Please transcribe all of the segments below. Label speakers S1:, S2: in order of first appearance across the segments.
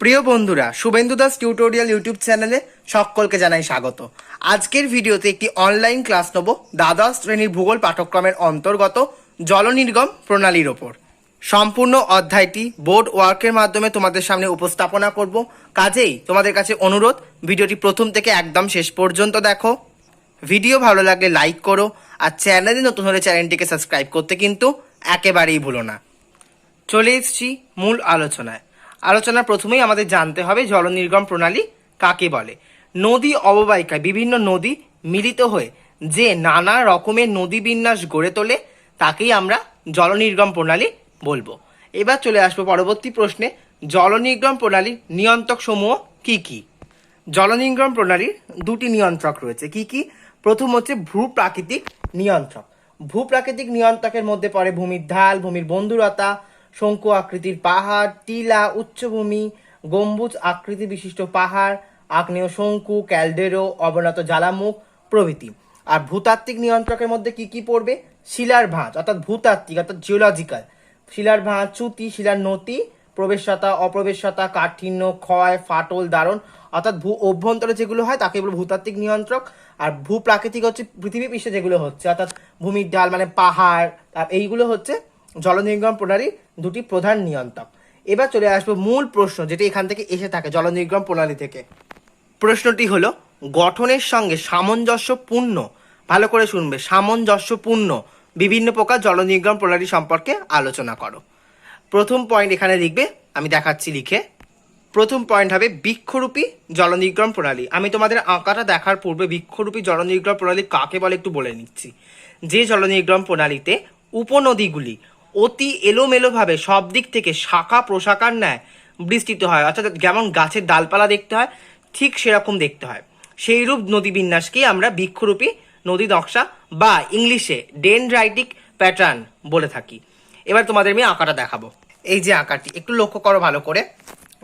S1: প্রিয় বন্ধুরা, Suvendu Das tutorial YouTube চ্যানেলে সকলকে জানাই স্বাগত। আজকের ভিডিওতে একটি অনলাইন ক্লাস নেব দ্বাদশ শ্রেণীর ভূগোল পাঠ্যক্রমের অন্তর্গত জলনির্গম প্রণালীর ওপর। সম্পূর্ণ অধ্যায়টি বোর্ড ওয়ার্কের মাধ্যমে তোমাদের সামনে উপস্থাপনা করব। কাজেই তোমাদের কাছে অনুরোধ, ভিডিওটি প্রথম থেকে একদম শেষ পর্যন্ত দেখো। ভিডিও ভালো লাগলে লাইক করো, আর চ্যানেলে নতুন হলে চ্যানেলটিকে সাবস্ক্রাইব করতে কিন্তু একেবারেই ভুলো না। চলে এসেছি মূল আলোচনায়। আলোচনার প্রথমেই আমাদের জানতে হবে জলনির্গম প্রণালী কাকে বলে। নদী অববাহিকায় বিভিন্ন নদী মিলিত হয়ে যে নানা রকমের নদী বিন্যাস গড়ে তোলে তাকেই আমরা জলনির্গম প্রণালী বলবো। এবার চলে আসবো পরবর্তী প্রশ্নে, জলনির্গম প্রণালীর নিয়ন্ত্রক সমূহ কি কি? জলনির্গম প্রণালীর দুটি নিয়ন্ত্রক রয়েছে। কি কি? প্রথম হচ্ছে ভূপ্রাকৃতিক নিয়ন্ত্রক। ভূপ্রাকৃতিক নিয়ন্ত্রকের মধ্যে পড়ে ভূমির ঢাল, ভূমির বন্ধুরতা, শঙ্কু আকৃতির পাহাড়, টিলা, উচ্চভূমি, গম্বুজ আকৃতি বিশিষ্ট পাহাড়, আগ্নেয় শঙ্কু, ক্যালডেরো, অবনত জ্বালামুখ প্রভৃতি। আর ভূতাত্ত্বিক নিয়ন্ত্রকের মধ্যে কি কি পড়বে? শিলার ভাঁজ অর্থাৎ ভূতাত্ত্বিক অর্থাৎ জিওলজিক্যাল, শিলার ভাঁজ, চ্যুতি, শিলার নতি, প্রবেশতা, অপ্রবেশতা, কাঠিন্য, ক্ষয়, ফাটল, দারণ অর্থাৎ ভূ অভ্যন্তরে যেগুলো হয় তাকে বলবো ভূতাত্ত্বিক নিয়ন্ত্রক। আর ভূপ্রাকৃতিক হচ্ছে পৃথিবী পৃষ্ঠে যেগুলো হচ্ছে অর্থাৎ ভূমির ঢাল মানে পাহাড়, এইগুলো হচ্ছে জলনির্গম প্রণালীর দুটি প্রধান নিয়ন্ত্রক। এবার চলে আসবো মূল প্রশ্ন, যেটি এখান থেকে এসে থাকে জলনির্গম প্রণালী থেকে। প্রশ্নটি হলো গঠনের সঙ্গে সামঞ্জস্যপূর্ণ, ভালো করে শুনবে, সামঞ্জস্যপূর্ণ বিভিন্ন প্রকার জলনির্গম প্রণালী সম্পর্কে আলোচনা করো। প্রথম পয়েন্ট এখানে লিখবে, আমি দেখাচ্ছি লিখে। প্রথম পয়েন্ট হবে বৃক্ষরূপী জলনির্গম প্রণালী। আমি তোমাদের আঁকাটা দেখার পূর্বে বৃক্ষরূপী জলনির্গম প্রণালী কাকে বলে একটু বলে নিচ্ছি। যে জলনির্গম প্রণালীতে উপনদীগুলি অতি এলোমেলোভাবে সব দিক থেকে শাখা প্রশাখার ন্যায় বিস্তৃত হয়, অর্থাৎ যেমন গাছের ডালপালা দেখতে হয় ঠিক সেরকম দেখতে হয়, সেইরূপ নদী বিন্যাসকেই আমরা বৃক্ষরূপী নদী নকশা বা ইংলিশে ডেনড্রাইটিক প্যাটার্ন বলে থাকি। এবার তোমাদের আমি আঁকাটা দেখাবো। এই যে আঁকাটি একটু লক্ষ্য করো ভালো করে,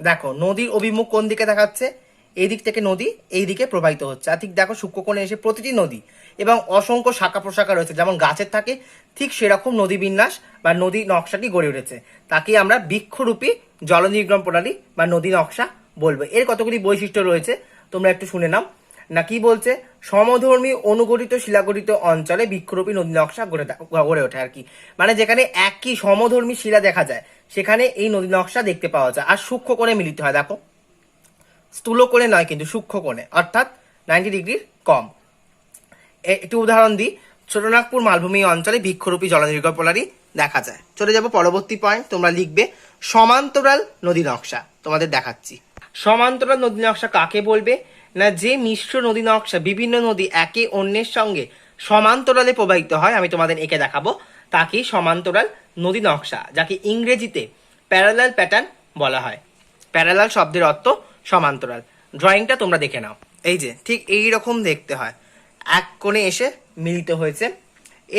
S1: দেখো নদীর অভিমুখ কোন দিকে দেখাচ্ছে, এই দিক থেকে নদী এই দিকে প্রবাহিত হচ্ছে। আর ঠিক দেখো সূক্ষ্মকোণে এসে প্রতিটি নদী এবং অসংখ্য শাখা প্রশাখা রয়েছে যেমন গাছের থাকে ঠিক সেরকম নদী বিন্যাস বা নদী নকশাটি গড়ে উঠেছে, তাকেই আমরা বৃক্ষরূপী জলনির্গম প্রণালী বা নদী নকশা বলবো। এর কতগুলি বৈশিষ্ট্য রয়েছে তোমরা একটু শুনে নাও না। কি বলছে? সমধর্মী অনুগঠিত শিলাগঠিত অঞ্চলে বৃক্ষরূপী নদী নকশা গড়ে ওঠে আর কি, মানে যেখানে একই সমধর্মী শিলা দেখা যায় সেখানে এই নদী নকশা দেখতে পাওয়া যায়। আর সূক্ষ্ম কোণে মিলিত হয়, দেখো স্থূল কোণে নয় কিন্তু সূক্ষ্ম কোণে, অর্থাৎ 90 ডিগ্রির কম। একটু উদাহরণ দিই, ছোটনাগপুর মালভূমি অঞ্চলে বৃক্ষরূপী জলনির্গম প্রণালী দেখা যায়। চলে যাব পরবর্তী পয়েন্ট, তোমরা লিখবে সমান্তরাল নদী নকশা। তোমাদের দেখাচ্ছি সমান্তরাল নদী নকশা কাকে বলবে না, যে মিশ্র নদী নকশা বিভিন্ন নদী একে অন্যের সঙ্গে সমান্তরালে প্রবাহিত হয়, আমি তোমাদের এঁকে দেখাবো, তাকেই সমান্তরাল নদী নকশা, যাকে ইংরেজিতে প্যারালাল প্যাটার্ন বলা হয়। প্যারালাল শব্দের অর্থ সমান্তরাল। ড্রয়িংটা তোমরা দেখে নাও, এই যে ঠিক এই রকম দেখতে হয়, এক কোণে এসে মিলিত হয়েছে।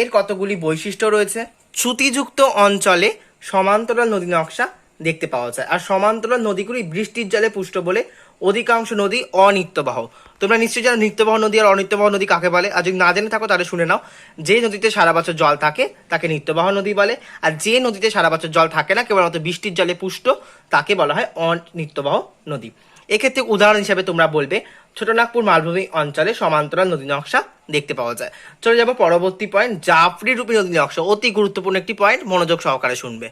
S1: এর কতগুলি বৈশিষ্ট্য রয়েছে। চ্যুতিযুক্ত অঞ্চলে সমান্তরাল নদী নকশা দেখতে পাওয়া যায়। আর সমান্তরাল নদীগুলি বৃষ্টির জলে পুষ্ট বলে অধিকাংশ নদী অনিত্যবাহ। তোমরা নিশ্চয়ই জানো নিত্যবাহ নদী আর অনিত্যবাহ নদী কাকে বলে, আর যদি না জেনে থাকো তাহলে শুনে নাও। যে নদীতে সারা বছর জল থাকে তাকে নিত্যবাহ নদী বলে, আর যে নদীতে সারা বছর জল থাকে না কেবলমাত্র বৃষ্টির জলে পুষ্ট তাকে বলা হয় অনিত্যবাহ নদী। এক্ষেত্রে উদাহরণ হিসেবে তোমরা বলবে ছোটনাগপুর মালভূমি অঞ্চলে সমান্তরাল নদী নকশা দেখতে পাওয়া যায়। চলে যাব পরবর্তী পয়েন্ট, জাফরি রূপী নদী নকশা। অতি গুরুত্বপূর্ণ একটি পয়েন্ট, মনোযোগ সহকারে শুনবে।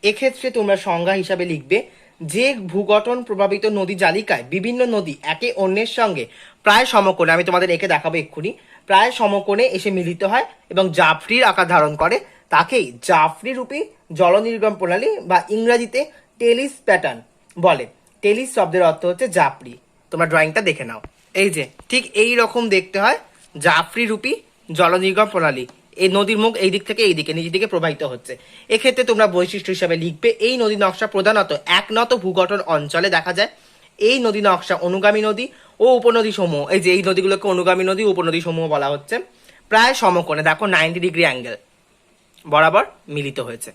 S1: এক্ষেত্রে তোমরা সংজ্ঞা হিসাবে লিখবে যে ভূগঠন প্রভাবিত নদী জালিকায় বিভিন্ন নদী একে অন্যের সঙ্গে প্রায় সমকোণে, আমি তোমাদের একে দেখাবো এক্ষুনি, প্রায় সমকোণে এসে মিলিত হয় এবং জাফরির আকার ধারণ করে, তাকেই জাফরি রূপী জলনির্গম প্রণালী বা ইংরেজিতে টেলিস প্যাটার্ন বলে। টেলিস শব্দের অর্থ হচ্ছে জাফরি। তোমরা ড্রয়িংটা দেখে নাও, এই যে ঠিক এই রকম দেখতে হয় জাফরি রূপী জলনির্গম প্রণালী। এই নদীর মুখ এই দিক থেকে এই দিকে নিচের দিকে প্রবাহিত হচ্ছে। এক্ষেত্রে তোমরা বৈশিষ্ট্য হিসাবে লিখবে এই নদী নকশা প্রধানত একনত ভূগঠন অঞ্চলে দেখা যায়। এই নদী নকশা অনুগামী নদী ও উপনদী সমূহ, এই যে এই নদীগুলোকে অনুগামী নদী উপনদী সমূহ বলা হচ্ছে, প্রায় সমকোণে, দেখো 90 ডিগ্রি অ্যাঙ্গেল বরাবর মিলিত হয়েছে।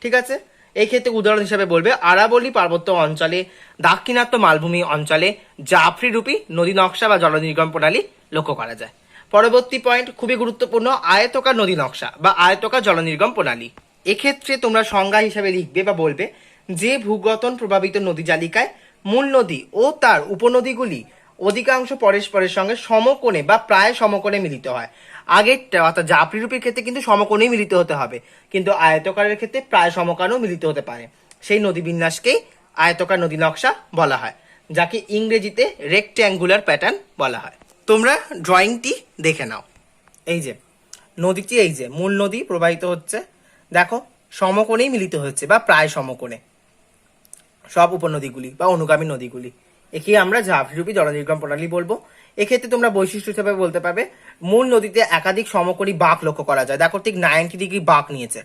S1: ঠিক আছে, এই ক্ষেত্রে উদাহরণ হিসাবে বলবে আরাবলী পার্বত্য অঞ্চলে, দাক্ষিণাত্য মালভূমি অঞ্চলে জাফরি রূপী নদী নকশা বা জলনির্গম প্রণালী লক্ষ্য করা যায়। পরবর্তী পয়েন্ট খুবই গুরুত্বপূর্ণ, আয়তকার নদী নকশা বা আয়তকার জলনির্গম প্রণালী। এক্ষেত্রে তোমরা সংজ্ঞা হিসাবে লিখবে বা বলবে যে ভূগঠন প্রভাবিত নদী জালিকায় মূল নদী ও তার উপনদীগুলি অধিকাংশ পরস্পরের সঙ্গে সমকোণে বা প্রায় সমকোণে মিলিত হয়। আগেরটা অর্থাৎ জাপরিরূপের ক্ষেত্রে কিন্তু সমকোণেই মিলিত হতে হবে, কিন্তু আয়তকারের ক্ষেত্রে প্রায় সমকোণেও মিলিত হতে পারে। সেই নদী বিন্যাসকেই আয়তকার নদী নকশা বলা হয়, যাকে ইংরেজিতে রেক্ট্যাঙ্গুলার প্যাটার্ন বলা হয়। তোমরা ড্রয়িংটি দেখে নাও। এই যে নদীটি, এই যে মূল নদী প্রবাহিত হচ্ছে, দেখো সমকোণেই মিলিত হচ্ছে বা প্রায় সমকোণে সব উপনদীগুলি বা অনুগামী নদীগুলি। একে আমরা ঝাঁপরূপী জলনির্গম প্রণালী বলবো। এক্ষেত্রে তোমরা বৈশিষ্ট্য হিসেবে বলতে পারবে মূল নদীতে একাধিক সমকোণী বাঁক লক্ষ্য করা যায়, দেখো ঠিক 90 ডিগ্রি বাঁক নিয়েছে।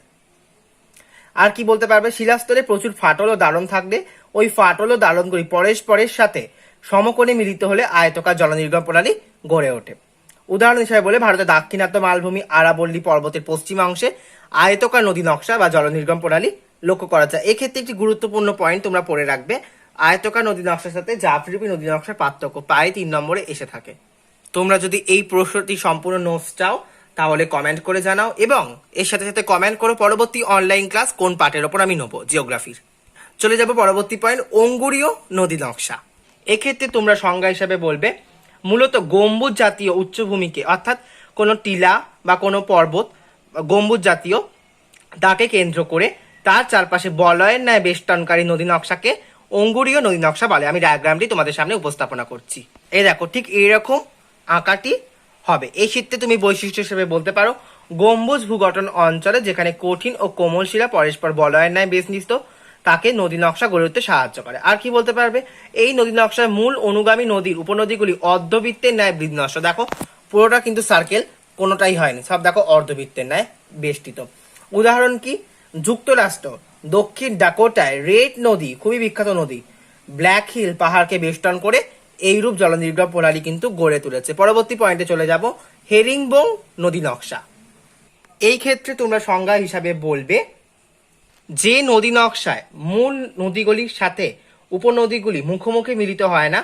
S1: আর কি বলতে পারবে, শিলাস্তরে প্রচুর ফাটল ও দালন থাকলে ওই ফাটল ও দালনগুলি পরস্পরের সাথে সমকোণে মিলিত হলে আয়তকার জলনির্গম প্রণালী গড়ে ওঠে। উদাহরণ হিসেবে বলে ভারতের দাক্ষিণাত্য মালভূমি আরাবল্লী পর্বতের পশ্চিমাংশে আয়তকার নদী নকশা বা জলনির্গম প্রণালী লক্ষ্য করা যায়। এক্ষেত্রে একটি গুরুত্বপূর্ণ পয়েন্ট তোমরা পড়ে রাখবে, আয়তকার নদী নকশার সাথে জাপরূপী নদী নকশার পার্থক্য প্রায় 3 নম্বরে এসে থাকে। তোমরা যদি এই প্রশ্নটি সম্পূর্ণ নোটস চাও তাহলে কমেন্ট করে জানাও, এবং এর সাথে সাথে কমেন্ট করো পরবর্তী অনলাইন ক্লাস কোন পার্টের ওপর আমি নেবো, জিওগ্রাফির। চলে যাব পরবর্তী পয়েন্ট, অঙ্গুরীয় নদী নকশা। এক্ষেত্রে তোমরা সংজ্ঞা হিসাবে বলবে মূলত গম্বুজ জাতীয় উচ্চভূমিকে, অর্থাৎ কোনো টিলা বা কোনো পর্বত গম্বুজ জাতীয়, তাকে কেন্দ্র করে তার চারপাশে বলয়ের ন্যায় বেষ্টনকারী নদী নকশাকে অঙ্গুরীয় নদী নকশা বলে। আমি ডায়াগ্রামটি তোমাদের সামনে উপস্থাপনা করছি। এই দেখো ঠিক এইরকম আঁকাটি হবে। এই ক্ষেত্রে তুমি বৈশিষ্ট্য হিসেবে বলতে পারো গম্বুজ ভূগঠন অঞ্চলে যেখানে কঠিন ও কোমল শিলা পরস্পর বলয়ের ন্যায় বেষ্টিত, তাকে নদী নকশা গড়ে উঠতে সাহায্য করে। আর কি বলতে পারবে, এই নদী নকশার মূল অনুগামী নদীর উপনদীগুলি অর্ধবৃত্তের ন্যায় বিন্যস্ত। দেখো পুরোটা কিন্তু সার্কেল কোনোটাই হয়নি, সব দেখো অর্ধবৃত্তের ন্যায় বেষ্টিত। উদাহরণ কি, যুক্তরাষ্ট্র দক্ষিণ ডাকোটায় রেড নদী, খুবই বিখ্যাত নদী, ব্ল্যাক হিল পাহাড়কে বেষ্টন করে এইরূপ জলনির্গম প্রণালী কিন্তু গড়ে তুলেছে। পরবর্তী পয়েন্টে চলে যাব, হেরিংবোন নদী নকশা। এই ক্ষেত্রে তোমরা সংজ্ঞা হিসাবে বলবে যে নদী নকশায় মূল নদীগুলির সাথে উপনদীগুলি মুখোমুখি মিলিত হয় না,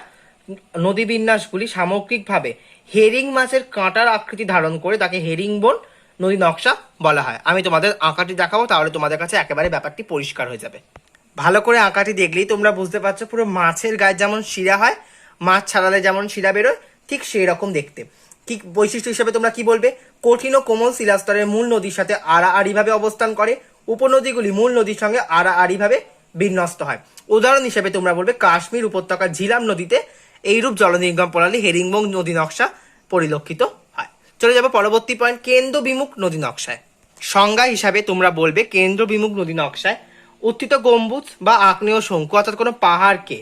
S1: নদী বিন্যাসগুলি সামগ্রিকভাবে হেরিং মাছের কাঁটার আকৃতি ধারণ করে, তাকে হেরিংবোন নদী নকশা বলা হয়। আমি তোমাদের আঁকাটি দেখাবো, তাহলে তোমাদের কাছে একেবারে ব্যাপারটি পরিষ্কার হয়ে যাবে। ভালো করে আঁকাটি দেখলেই তোমরা বুঝতে পারছো পুরো মাছের গায়ে যেমন শিরা হয়, মাছ ছাড়ালে যেমন শিরা বেরোয়, ঠিক সেই রকম দেখতে। ঠিক বৈশিষ্ট্য হিসেবে তোমরা কি বলবে, কঠিন ও কোমল শিলাস্তরের মূল নদীর সাথে আড়াআড়িভাবে অবস্থান করে, উপনদীগুলি মূল নদীর সঙ্গে আড়াআড়িভাবে বিন্যস্ত হয়। উদাহরণ হিসেবে তোমরা বলবে কাশ্মীর উপত্যকার ঝিলাম নদীতে এইরূপ জলনির্গম প্রণালী হেরিংবোন নদী নকশা পরিলক্ষিত হয়। চলে যাবো পরবর্তী পয়েন্ট, কেন্দ্র বিমুখ নদী নকশায়। সংজ্ঞা হিসাবে তোমরা বলবে কেন্দ্র বিমুখ নদী নকশায় উত্থিত গম্বুজ বা আগ্নেয় শঙ্কু, অর্থাৎ কোনো পাহাড়কে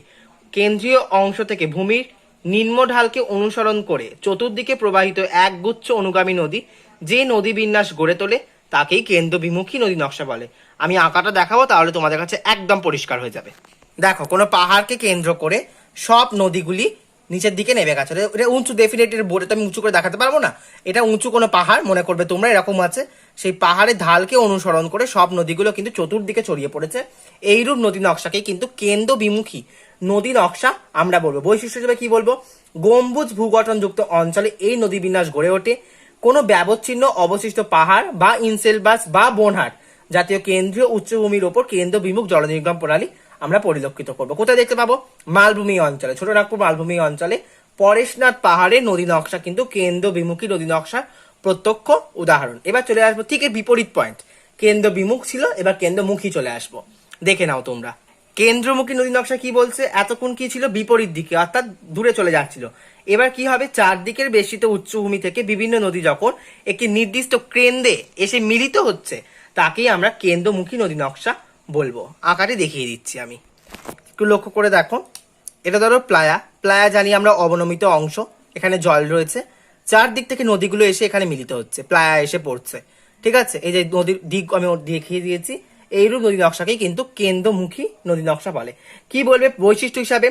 S1: কেন্দ্রীয় অংশ থেকে ভূমির নিম্ন ঢালকে অনুসরণ করে চতুর্দিকে প্রবাহিত একগুচ্ছ অনুগামী নদী যে নদী বিন্যাস গড়ে তোলে, তাকেই কেন্দ্রবিমুখী নদী নকশা বলে। আমি আঁকাটা দেখাবো, তাহলে তোমাদের কাছে একদম পরিষ্কার হয়ে যাবে। দেখো কোনো পাহাড়কে কেন্দ্র করে সব নদীগুলি নিচের দিকে নেমে গেছে। এটা উঁচু, ডেফিনেটলি বোর্ডে তো আমি উঁচু করে দেখাতে পারবো না, এটা উঁচু কোনো পাহাড় মনে করবে তোমরা, এরকম আছে। সেই পাহাড়ের ঢালকে অনুসরণ করে সব নদীগুলো কিন্তু চতুর্দিকে ছড়িয়ে পড়েছে। এইরূপ নদী নকশাকে কিন্তু কেন্দ্রবিমুখী নদী নকশা আমরা বলবো। বৈশিষ্ট্য হিসেবে কি বলবো, গম্বুজ ভূগঠনযুক্ত অঞ্চলে এই নদী বিন্যাস গড়ে ওঠে। কোনো ব্যবচ্ছিন্ন অবশিষ্ট পাহাড় বা ইনসেলবাস বা বনহাট জাতীয় কেন্দ্রীয় উচ্চভূমির ওপর কেন্দ্র বিমুখ জলনির্গম প্রণালী আমরা পরিলক্ষিত করবো। কোথায় দেখতে পাবো, মালভূমি অঞ্চলে, ছোটনাগপুর মালভূমি অঞ্চলে পরেশনাথ পাহাড়ের নদী নকশা কিন্তু কেন্দ্র বিমুখী নদী নকশার প্রত্যক্ষ উদাহরণ। এবার চলে আসবো ঠিক এর বিপরীত পয়েন্ট, কেন্দ্র বিমুখ ছিল, এবার কেন্দ্রমুখী চলে আসবো। দেখে নাও তোমরা কেন্দ্রমুখী নদী নকশা কি বলছে, এতক্ষণ কি ছিল, বিপরীত দিকে অর্থাৎ দূরে চলে যাচ্ছিল। এবার কি হবে, চারদিকের বেষ্টিত উচ্চভূমি থেকে বিভিন্ন নদী যখন একটি নির্দিষ্ট কেন্দ্রে এসে মিলিত হচ্ছে, তাকেই আমরা কেন্দ্রমুখী নদী নকশা বলবো। আঁকাটি দেখিয়ে দিচ্ছি আমি, একটু লক্ষ্য করে দেখো। এটা ধরো প্লায়া জানি আমরা অবনমিত অংশ, এখানে জল রয়েছে, চারদিক থেকে নদীগুলো এসে এখানে মিলিত হচ্ছে, প্লায়া এসে পড়ছে, ঠিক আছে। এই যে নদীর দিক আমি দেখিয়ে দিয়েছি, এইরূপ নদী নকশাকেই কিন্তু কেন্দ্রমুখী নদী নকশা বলে। কি বলবে বৈশিষ্ট্য হিসাবে,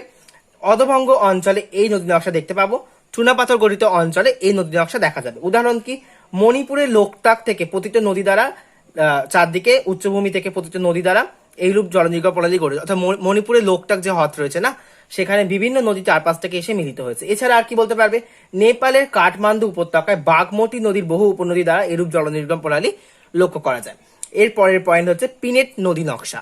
S1: অধভঙ্গ অঞ্চলে এই নদী নকশা দেখতে পাবো, চুনাপাথর গঠিত অঞ্চলে এই নদী নকশা দেখা যাবে। উদাহরণ কি, মণিপুরের লোকটাক থেকে পতিত নদী দ্বারা, চারদিকে উচ্চভূমি থেকে পতিত নদী দ্বারা এইরূপ জলনির্গম প্রণালী গড়ে, অর্থাৎ মণিপুরের লোকটাক যে হ্রদ রয়েছে না, সেখানে বিভিন্ন নদী চারপাশ থেকে এসে মিলিত হয়েছে। এছাড়া আর কি বলতে পারবে, নেপালের কাঠমান্ডু উপত্যকায় বাগমতি নদীর বহু উপনদী দ্বারা এরূপ জলনির্গম প্রণালী লক্ষ্য করা যায়। এর পরের পয়েন্ট হচ্ছে পিনেট নদী নকশা।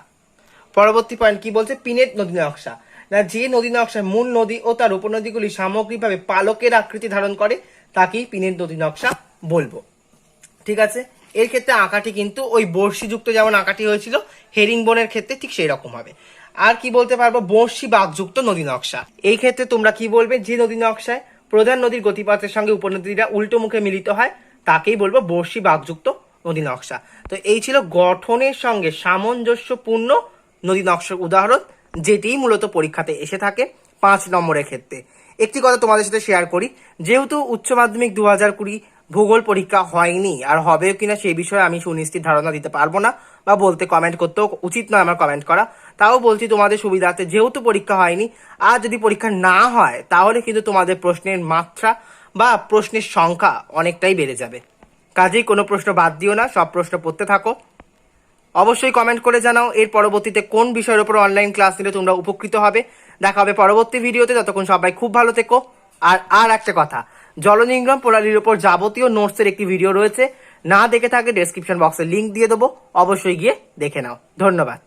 S1: পরবর্তী পয়েন্ট কি বলছে, পিনেট নদী নকশা। না যে নদী নকশার মূল নদী ও তার উপনদীগুলি সামগ্রিকভাবে পালকের আকৃতি ধারণ করে তাকেই পিনের নদী নকশা বলবো। ঠিক আছে, এর ক্ষেত্রে আঁকাটি কিন্তু ওই বর্ষিযুক্ত যেমন আঁকাটি হয়েছিল হেরিং বোনের ক্ষেত্রে ঠিক সেই রকম হবে। আর কি বলতে পারবো, বর্ষি বাঁকযুক্ত নদী নকশা। এই ক্ষেত্রে তোমরা কি বলবে, যে নদী নকশায় প্রধান নদীর গতিপথের সঙ্গে উপনদীরা উল্টো মুখে মিলিত হয় তাকেই বলবো বর্ষি বাঁকযুক্ত নদী নকশা। তো এই ছিল গঠনের সঙ্গে সামঞ্জস্যপূর্ণ নদী নকশার উদাহরণ, যেটিই মূলত পরীক্ষাতে এসে থাকে 5 নম্বরের ক্ষেত্রে। একটি কথা তোমাদের সাথে শেয়ার করি, যেহেতু উচ্চ মাধ্যমিক 2020 ভূগোল পরীক্ষা হয়নি আর হবেও কিনা সেই বিষয়ে আমি সুনিশ্চিত ধারণা দিতে পারবো না, বা বলতে কমেন্ট করতেও উচিত নয় আমার কমেন্ট করা। তাও বলছি তোমাদের সুবিধার্থে, যেহেতু পরীক্ষা হয়নি, আর যদি পরীক্ষা না হয় তাহলে কিন্তু তোমাদের প্রশ্নের মাত্রা বা প্রশ্নের সংখ্যা অনেকটাই বেড়ে যাবে। কাজেই কোনো প্রশ্ন বাদ দিও না, সব প্রশ্ন পড়তে থাকো। অবশ্যই কমেন্ট করে জানাও এর পরবর্তীতে কোন বিষয়ের উপর অনলাইন ক্লাস নিলে তোমরা উপকৃত হবে। দেখা হবে পরবর্তী ভিডিওতে, ততক্ষণ সবাই খুব ভালো থেকো। আর একটা কথা, জলনির্গম প্রণালীর উপর যাবতীয় নোটসের একটি ভিডিও রয়েছে, না দেখে থাকলে ডেসক্রিপশন বক্সে লিংক দিয়ে দেবো, অবশ্যই গিয়ে দেখে নাও। ধন্যবাদ।